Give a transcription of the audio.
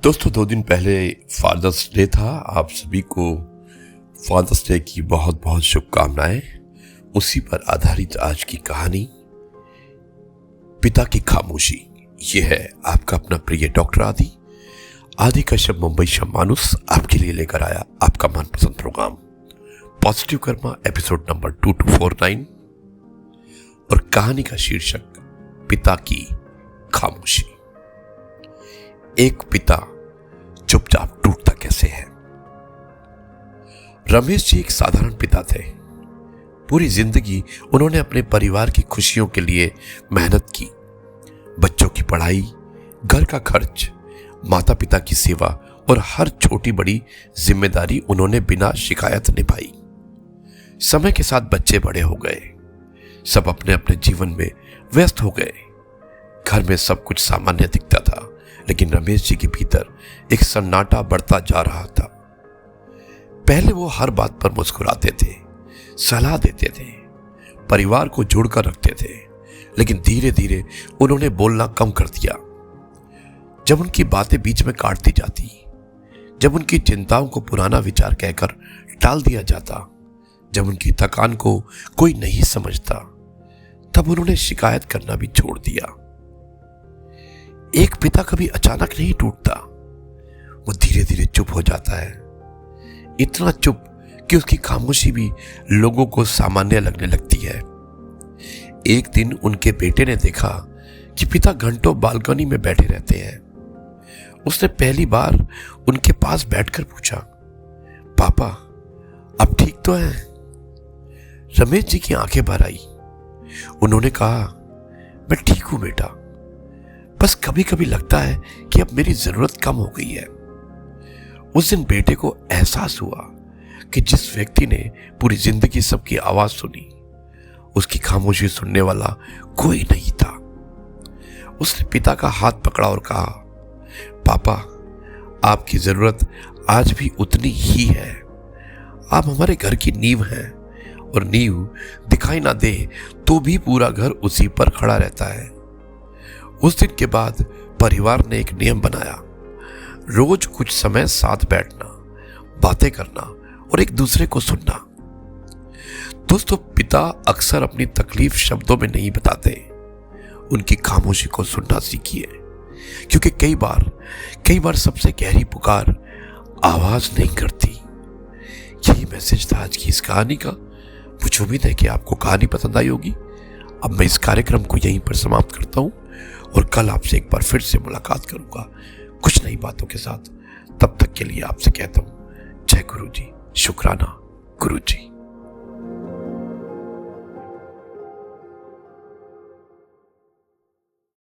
दोस्तों 2 दिन पहले फादर्स डे था। आप सभी को फादर्स डे की बहुत बहुत शुभकामनाएं। उसी पर आधारित आज की कहानी पिता की खामोशी। ये है आपका अपना प्रिय डॉक्टर आदि कश्यप मुंबई शमानुस आपके लिए लेकर आया आपका मनपसंद program positive karma episode number 2249 और कहानी का शीर्षक पिता की खामोशी। एक पिता चुपचाप टूटता कैसे है। रमेश जी एक साधारण पिता थे। पूरी जिंदगी उन्होंने अपने परिवार की खुशियों के लिए मेहनत की। बच्चों की पढ़ाई, घर का खर्च, माता पिता की सेवा और हर छोटी बड़ी जिम्मेदारी उन्होंने बिना शिकायत निभाई। समय के साथ बच्चे बड़े हो गए, सब अपने अपने जीवन में व्यस्त हो गए। घर में सब कुछ सामान्य दिखता था, लेकिन रमेश जी के भीतर एक सन्नाटा बढ़ता जा रहा था। पहले वो हर बात पर मुस्कुराते थे, सलाह देते थे, परिवार को जोड़कर रखते थे, लेकिन धीरे धीरे उन्होंने बोलना कम कर दिया। जब उनकी बातें बीच में काट दी जाती, जब उनकी चिंताओं को पुराना विचार कहकर टाल दिया जाता, जब उनकी थकान को कोई नहीं समझता, तब उन्होंने शिकायत करना भी छोड़ दिया। एक पिता कभी अचानक नहीं टूटता, वो धीरे धीरे चुप हो जाता है। इतना चुप कि उसकी खामोशी भी लोगों को सामान्य लगने लगती है। एक दिन उनके बेटे ने देखा कि पिता घंटों बालकनी में बैठे रहते हैं। उसने पहली बार उनके पास बैठकर पूछा, पापा आप ठीक तो हैं? रमेश जी की आंखें भर आई। उन्होंने कहा, मैं ठीक हूं बेटा, बस कभी कभी लगता है कि अब मेरी जरूरत कम हो गई है। उस दिन बेटे को एहसास हुआ कि जिस व्यक्ति ने पूरी जिंदगी सबकी आवाज सुनी, उसकी खामोशी सुनने वाला कोई नहीं था। उसने पिता का हाथ पकड़ा और कहा, पापा आपकी जरूरत आज भी उतनी ही है। आप हमारे घर की नींव हैं, और नींव दिखाई ना दे तो भी पूरा घर उसी पर खड़ा रहता है। उस दिन के बाद परिवार ने एक नियम बनाया, रोज कुछ समय साथ बैठना, बातें करना और एक दूसरे को सुनना। दोस्तों, पिता अक्सर अपनी तकलीफ शब्दों में नहीं बताते, उनकी खामोशी को सुनना सीखिए, क्योंकि कई बार सबसे गहरी पुकार आवाज नहीं करती। यही मैसेज था आज की इस कहानी का। मुझे उम्मीद है कि आपको कहानी पसंद आई होगी। अब मैं इस कार्यक्रम को यहीं पर समाप्त करता हूं और कल आपसे एक बार फिर से मुलाकात करूंगा कुछ नई बातों के साथ। तब तक के लिए आपसे कहता हूं, जय गुरु जी, शुक्राना गुरु जी।